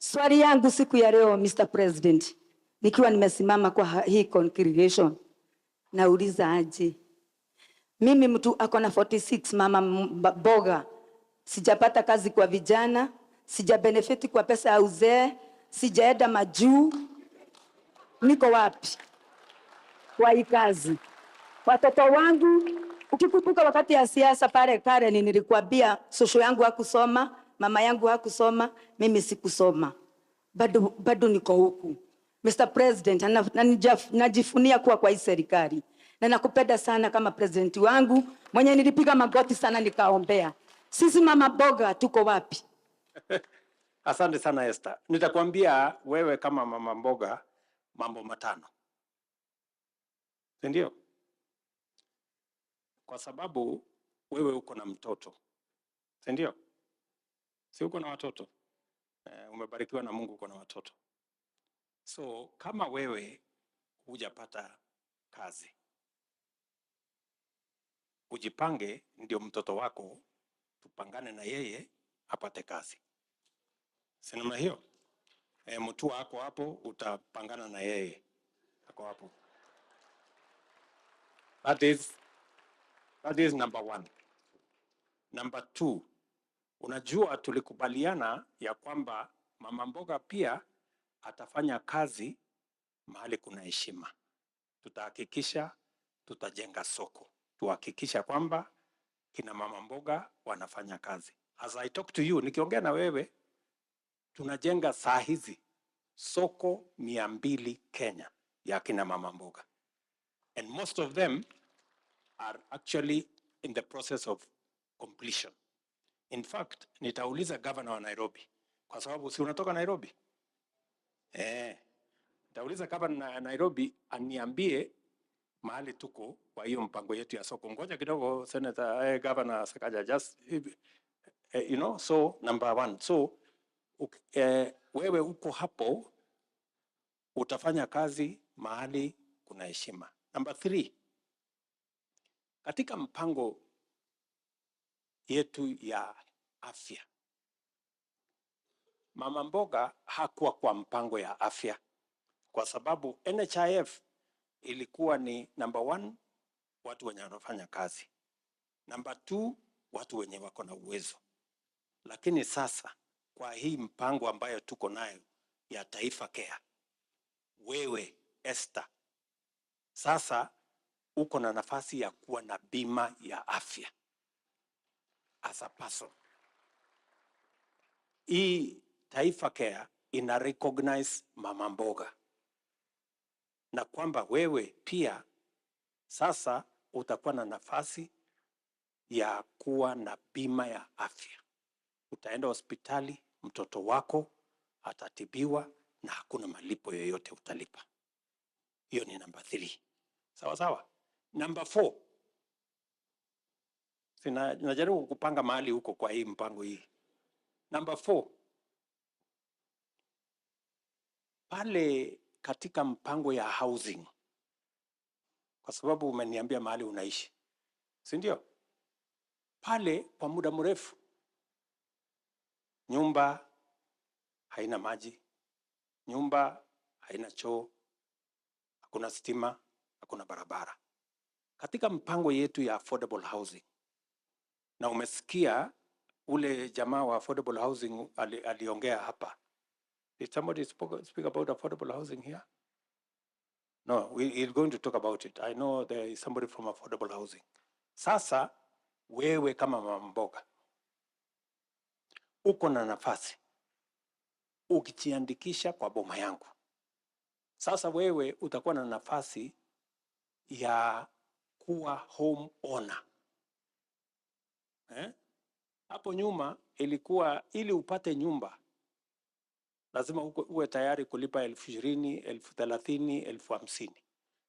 Swali yangu siku ya leo Mr. President, nikiwa nimesimama kwa hii congregation, nauliza aje. Mimi mtu akona 46 mama mboga, sijapata kazi kwa vijana, sijabenefiti kwa pesa ya uzee, sijaenda majuu, niko wapi kwa hii kazi? Watoto wangu, ukikumbuka wakati ya siasa pale nilikuambia social yangu hakusoma, mama yangu hakusoma, mimi sikusoma. Bado niko huku. Mr. President, najifunia kuwa kwa hii serikali. Na nakupenda sana kama president wangu, mwenye nilipiga magoti sana nikaombea. Sisi mama boga tuko wapi? Asante sana Esther. Nitakwambia wewe kama mama mboga mambo matano. Ndio? Kwa sababu wewe uko na mtoto. Ndio? Si uko na watoto? Umebarikiwa na Mungu uko na watoto. So kama wewe hujapata kazi, ujipange ndio mtoto wako tupangane na yeye apate kazi. Si namna hiyo? Mtu wako hapo utapangana na yeye ako hapo. That is number 1. Number 2, unajua tulikubaliana ya kwamba mama mboga pia atafanya kazi mahali kuna heshima. Tutahakikisha tutajenga soko. Tuhakikisha kwamba kina mama mboga wanafanya kazi. As I talk to you, nikiongea na wewe, tunajenga saa hizi soko 200 Kenya ya kina mama mboga. And most of them are actually in the process of completion. In fact, nitauliza governor wa Nairobi, kwa sababu si unatoka Nairobi? Nitauliza governor wa Nairobi aniambie mahali tuko kwa hiyo mpango yetu ya soko. Ngoja kidogo Senator, Governor Sakaja, just so number 1. So wewe uko hapo utafanya kazi mahali kuna heshima. Number 3, katika mpango yetu ya afya, mama mboga hakuwa kwa mpango ya afya kwa sababu NHIF ilikuwa ni number 1, watu wenye wanafanya kazi. Number 2, watu wenye wako na uwezo. Lakini sasa kwa hii mpango ambayo tuko nayo ya Taifa Care, wewe Esther, sasa uko na nafasi ya kuwa na bima ya afya as a person. Hii Taifa Care ina recognize mama mboga, na kwamba wewe pia sasa utakuwa na nafasi ya kuwa na bima ya afya. Utaenda hospitali, mtoto wako atatibiwa na hakuna malipo yoyote utalipa. Hiyo ni number 3. Sawa sawa? Number 4. Najaribu kupanga mahali huko kwa hii mpango hii. Number 4. Pale katika mpango ya housing, kwa sababu umeniambia mahali unaishi, si ndio? Pale kwa muda mrefu nyumba haina maji, nyumba haina choo, hakuna stima, hakuna barabara. Katika mpango yetu ya affordable housing, na umesikia ule jamaa wa affordable housing aliongea hapa. Did somebody speak about affordable housing here? No, we're going to talk about it. I know there is somebody from affordable housing. Sasa wewe kama mama mboga uko na nafasi ukijiandikisha kwa boma yangu. Sasa wewe utakuwa na nafasi ya kuwa home owner. Hapo nyuma ilikuwa ili upate nyumba lazima uwe tayari kulipa 20,000, 30,000, 50,000.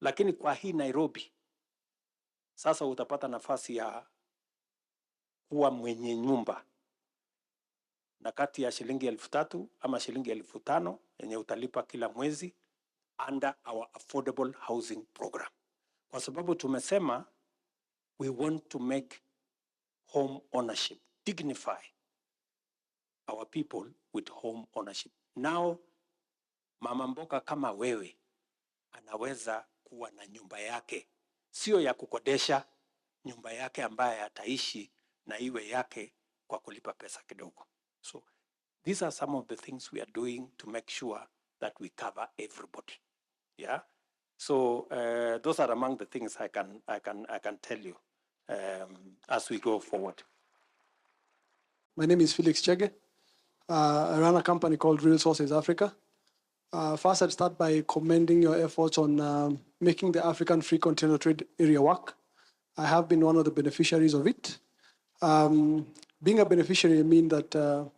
Lakini kwa hii Nairobi sasa utapata nafasi ya kuwa mwenye nyumba na kati ya shilingi 3,000 ama shilingi 5,000 yenye utalipa kila mwezi under our affordable housing program. Kwa sababu tumesema we want to make home ownership dignify. our people with home ownership. Now, mama mboga kama wewe anaweza kuwa na nyumba yake, sio ya kukodesha, nyumba yake ambaye ataishi na iwe yake kwa kulipa pesa kidogo. So these are some of the things we are doing to make sure that we cover everybody. Yeah. So those are among the things I can tell you as we go forward. My name is Felix Chege. I run a company called Real Sources Africa. First, I'd start by commending your efforts on making the African Free Container Trade Area work. I have been one of the beneficiaries of it. Being a beneficiary means that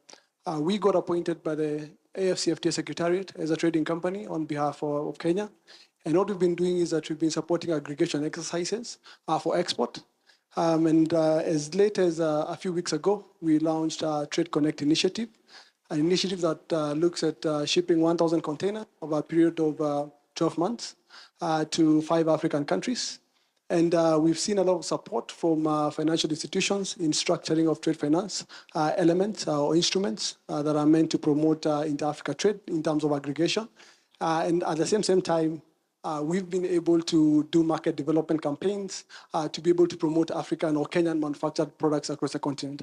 we got appointed by the AFCFTA Secretariat as a trading company on behalf of Kenya. And what we've been doing is that we've been supporting aggregation exercises for export. As late as a few weeks ago, we launched a Trade Connect initiative, an initiative that looks at shipping 1,000 containers over a period of 12 months to 5 African countries. And we've seen a lot of support from financial institutions in structuring of trade finance elements or instruments that are meant to promote inter-Africa trade in terms of aggregation. And at the same time, we've been able to do market development campaigns to be able to promote African or Kenyan manufactured products across the continent.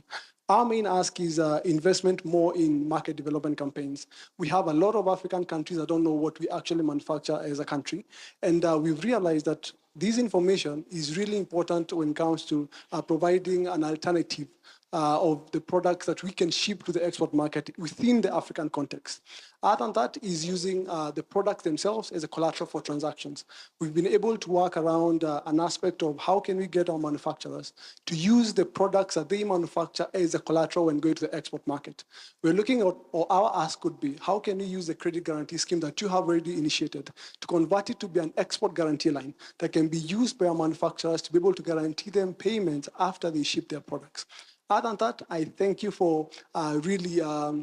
Our main ask is investment more in market development campaigns. We have a lot of African countries that don't know what we actually manufacture as a country. And we've realized that this information is really important when it comes to providing an alternative of the products that we can ship to the export market within the African context. Other than that is using the products themselves as a collateral for transactions. We've been able to work around an aspect of how can we get our manufacturers to use the products that they manufacture as a collateral when going to the export market. We're looking at, or our ask could be, how can we use the credit guarantee scheme that you have already initiated to convert it to be an export guarantee line that can be used by our manufacturers to be able to guarantee them payments after they ship their products. Other than that, I thank you for really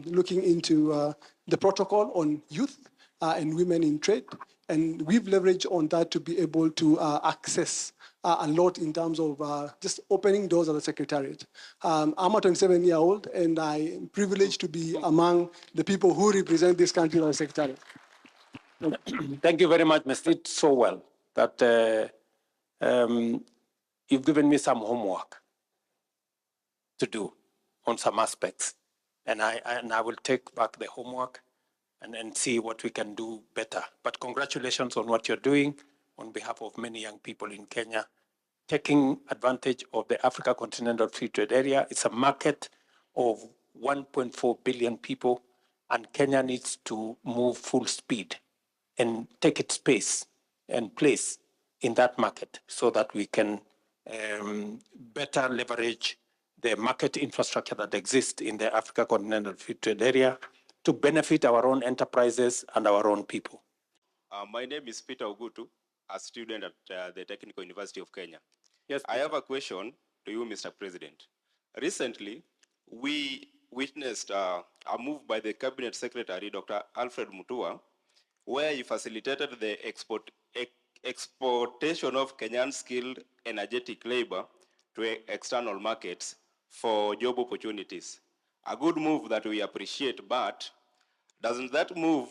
looking into the protocol on youth and women in trade. And we've leveraged on that to be able to access a lot in terms of just opening doors at the Secretariat. I'm a 27-year-old, and I'm privileged to be among the people who represent this country at the Secretariat. Thank you very much, Mr. It's so well that you've given me some homework to do on some aspects. And I will take back the homework and see what we can do better. But congratulations on what you're doing on behalf of many young people in Kenya, taking advantage of the Africa Continental Free Trade Area. It's a market of 1.4 billion people, and Kenya needs to move full speed and take its space and place in that market so that we can better leverage the market infrastructure that exists in the Africa Continental Free Trade Area to benefit our own enterprises and our own people. My name is Peter Ogutu, a student at the Technical University of Kenya. Yes, I have a question to you, Mr. President. Recently, we witnessed a move by the Cabinet Secretary, Dr. Alfred Mutua, where he facilitated the exportation of Kenyan skilled energetic labor to external markets for job opportunities. A good move that we appreciate, but doesn't that move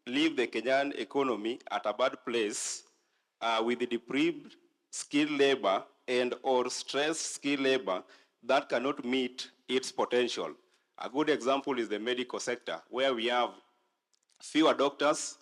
leave the Kenyan economy at a bad place with the deprived skilled labor and or stressed skilled labor that cannot meet its potential? A good example is the medical sector, where we have fewer doctors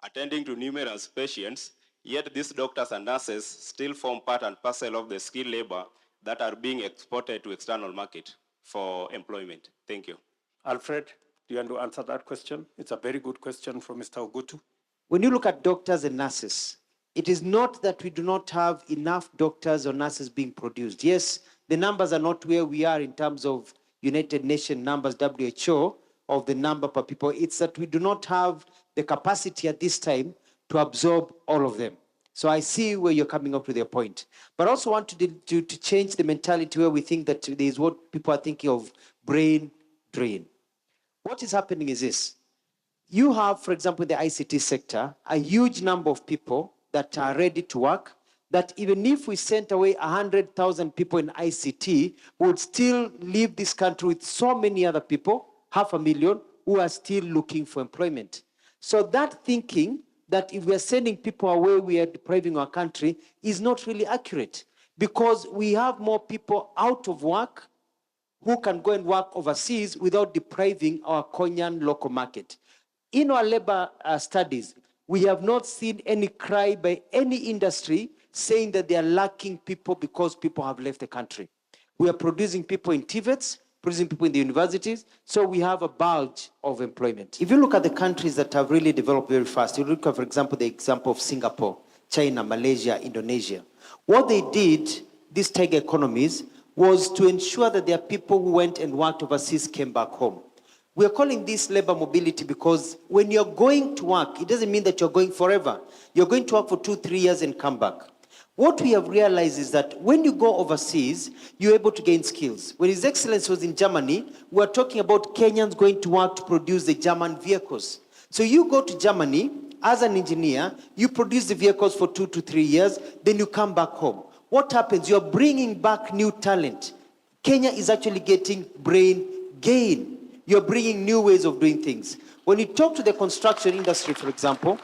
attending to numerous patients, yet these doctors and nurses still form part and parcel of the skilled labor that are being exported to external market for employment. Thank you. Alfred, do you want to answer that question? It's a very good question from Mr. Ogutu. When you look at doctors and nurses, it is not that we do not have enough doctors or nurses being produced. Yes, the numbers are not where we are in terms of United Nations numbers, WHO, of the number per people. It's that we do not have the capacity at this time to absorb all of them. So I see where you're coming up with your point. But I also want to change the mentality where we think that there is what people are thinking of brain drain. What is happening is this. You have, for example, in the ICT sector, a huge number of people that are ready to work, that even if we sent away 100,000 people in ICT, we would still leave this country with so many other people 500,000 who are still looking for employment. So that thinking that if we are sending people away, we are depriving our country is not really accurate, because we have more people out of work who can go and work overseas without depriving our Kenyan local market. In our labor studies, we have not seen any cry by any industry saying that they are lacking people because people have left the country. We are producing people in TVETs, producing people in the universities, so we have a bulge of employment. If you look at the countries that have really developed very fast, you look at, for example, the example of Singapore, China, Malaysia, Indonesia. What they did, these tiger economies, was to ensure that their people who went and worked overseas came back home. We are calling this labor mobility because when you're going to work, it doesn't mean that you're going forever. You're going to work for 2-3 years and come back. What we have realized is that when you go overseas, you're able to gain skills. When His Excellency was in Germany, we were talking about Kenyans going to work to produce the German vehicles. So you go to Germany as an engineer, you produce the vehicles for 2 to 3 years, then you come back home. What happens? You're bringing back new talent. Kenya is actually getting brain gain. You're bringing new ways of doing things. When you talk to the construction industry, for example,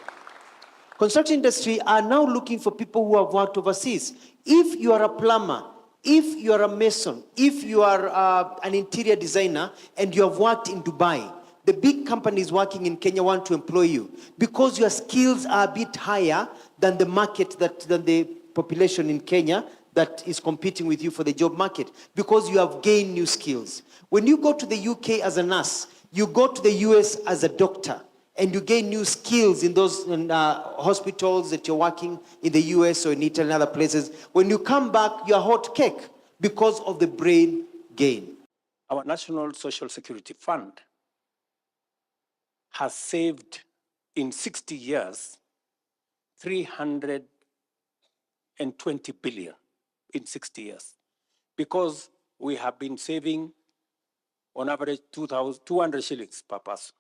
construction industry are now looking for people who have worked overseas. If you are a plumber, if you are a mason, if you are an interior designer and you have worked in Dubai, the big companies working in Kenya want to employ you because your skills are a bit higher than the market, than the population in Kenya that is competing with you for the job market, because you have gained new skills. When you go to the UK as a nurse, you go to the US as a doctor, and you gain new skills in those hospitals that you're working in the US or in Italy and other places. When you come back, you're hot cake because of the brain gain. Our National Social Security Fund has saved in 60 years 320 billion in 60 years, because we have been saving on average 200 shillings per person.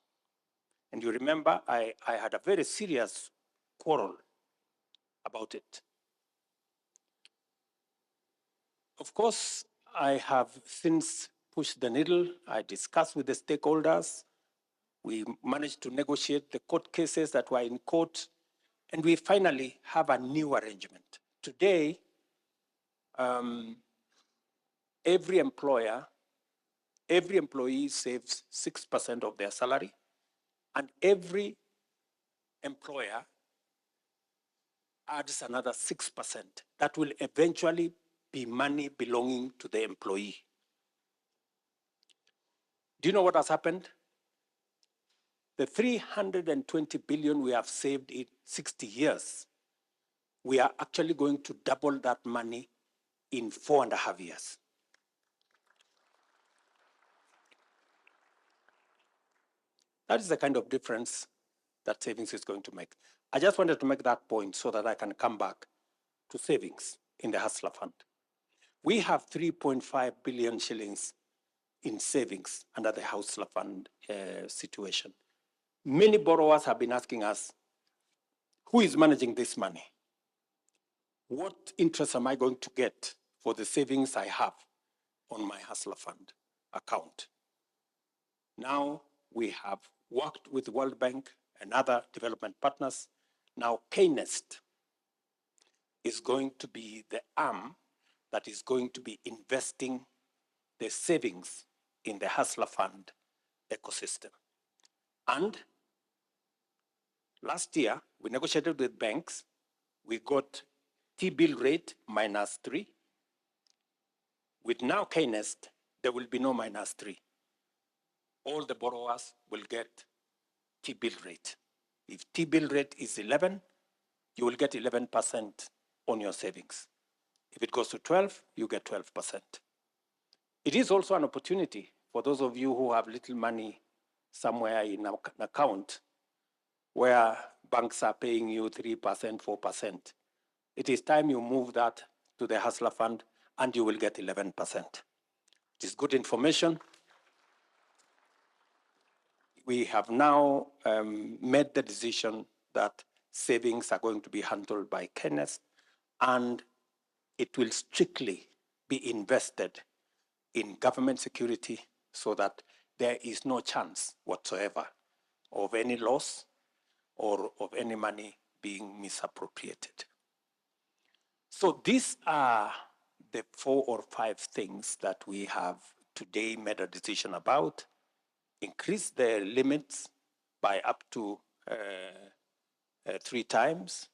And you remember, I had a very serious quarrel about it. Of course, I have since pushed the needle. I discussed with the stakeholders. We managed to negotiate the court cases that were in court, and we finally have a new arrangement. Today, every employee saves 6% of their salary, and every employer adds another 6%. That will eventually be money belonging to the employee. Do you know what has happened? The 320 billion we have saved in 60 years, we are actually going to double that money in 4.5 years. That is the kind of difference that savings is going to make. I just wanted to make that point so that I can come back to savings in the Hustler Fund. We have 3.5 billion shillings in savings under the Hustler Fund situation. Many borrowers have been asking us, who is managing this money? What interest am I going to get for the savings I have on my Hustler Fund account? Now we have worked with the World Bank and other development partners. Now KNEST is going to be the arm that is going to be investing the savings in the Hustler Fund ecosystem. And last year, we negotiated with banks. We got T-bill rate -3. With now KNEST, there will be no -3. All the borrowers will get T-bill rate. If T-bill rate is 11, you will get 11% on your savings. If it goes to 12, you get 12%. It is also an opportunity for those of you who have little money somewhere in an account where banks are paying you 3%, 4%. It is time you move that to the Hustler Fund and you will get 11%. It is good information. We have now made the decision that savings are going to be handled by KNEST, and it will strictly be invested in government security so that there is no chance whatsoever of any loss or of any money being misappropriated. So these are the 4 or 5 things that we have today made a decision about. Increase the limits by up to 3 times.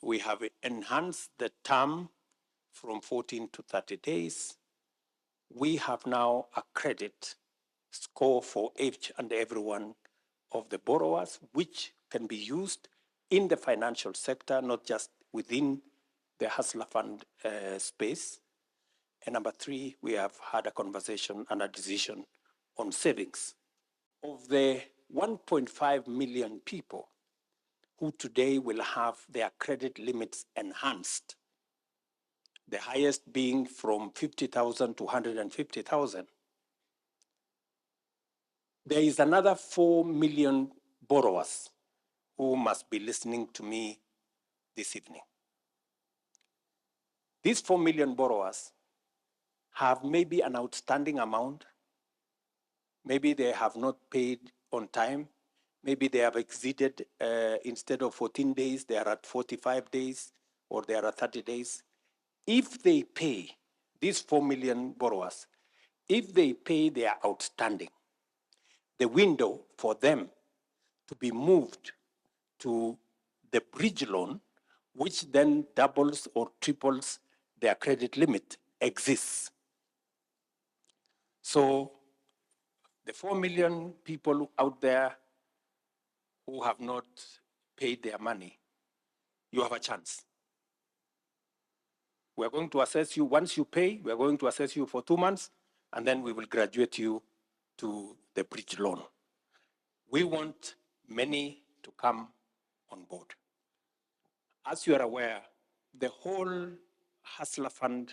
We have enhanced the term from 14 to 30 days. We have now a credit score for each and every one of the borrowers, which can be used in the financial sector, not just within the Hustler Fund space. And number 3, we have had a conversation and a decision on savings. Of the 1.5 million people who today will have their credit limits enhanced, the highest being from 50,000 to 150,000, there is another 4 million borrowers who must be listening to me this evening. These 4 million borrowers have maybe an outstanding amount. Maybe they have not paid on time. Maybe they have exceeded, instead of 14 days, they are at 45 days, or they are at 30 days. If they pay, these 4 million borrowers, if they pay their outstanding, the window for them to be moved to the bridge loan, which then doubles or triples their credit limit, exists. So the 4 million people out there who have not paid their money, you have a chance. We're going to assess you. Once you pay, we're going to assess you for 2 months, and then we will graduate you to the bridge loan. We want many to come on board. As you are aware, the whole Hustler Fund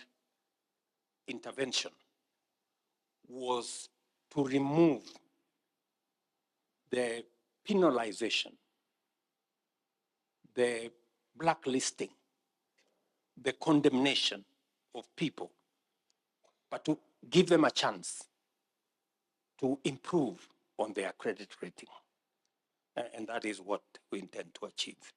intervention was to remove the penalization, the blacklisting, the condemnation of people, but to give them a chance to improve on their credit rating. And that is what we intend to achieve.